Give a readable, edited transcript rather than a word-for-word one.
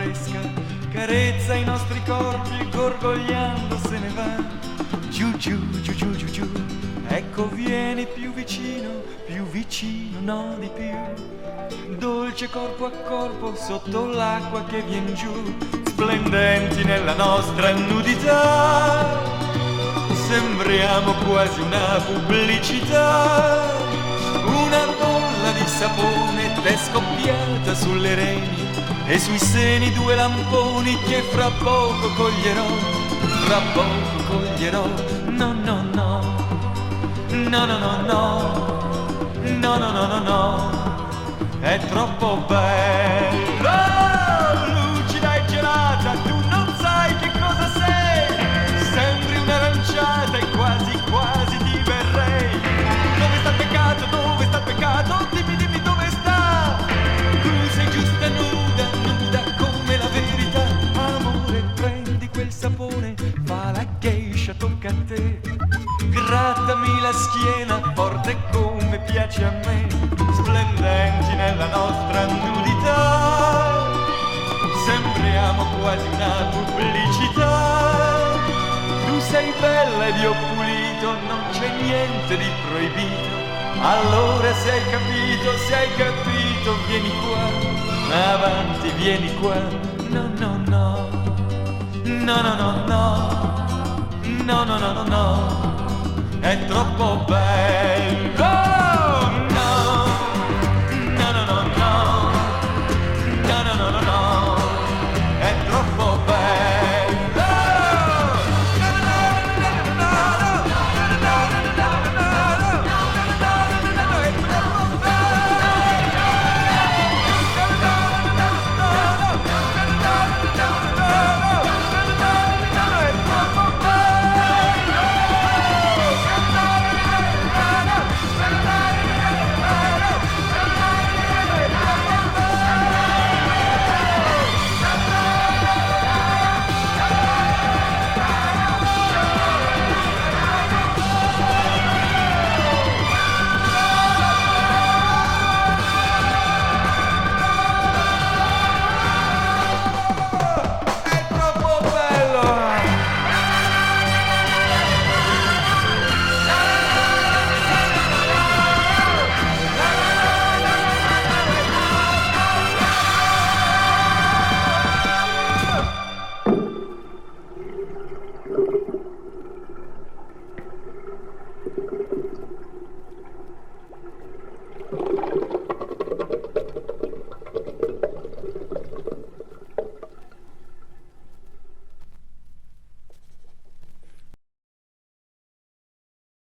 fresca, carezza i nostri corpi e gorgogliando se ne va. Giù, giù, giù, giù, giù, giù. Ecco vieni più vicino, no di più. Dolce corpo a corpo sotto l'acqua che vien giù, splendenti nella nostra nudità. Sembriamo quasi una pubblicità, una bolla di sapone t'è scoppiata sulle reni e sui seni due lamponi che fra poco coglierò, fra poco coglierò. No, no, no. No, no, no, no, no, no, no, no, no, è troppo bello, lucida e gelata, tu non sai che cosa sei, sembri un'aranciata e quasi, quasi ti verrei. Dove sta il peccato, dove sta il peccato, dimmi, dimmi dove sta, tu sei giusta nuda, nuda come la verità. Amore, prendi quel sapone, fa la geisha, tocca a te. Grattami la schiena forte come piace a me, splendenti nella nostra nudità. Sembriamo quasi una pubblicità. Tu sei bella ed io pulito, non c'è niente di proibito. Allora se hai capito, vieni qua, avanti, vieni qua. No, no, no, no, no, no, no, no, no, no, no, no. È troppo bello.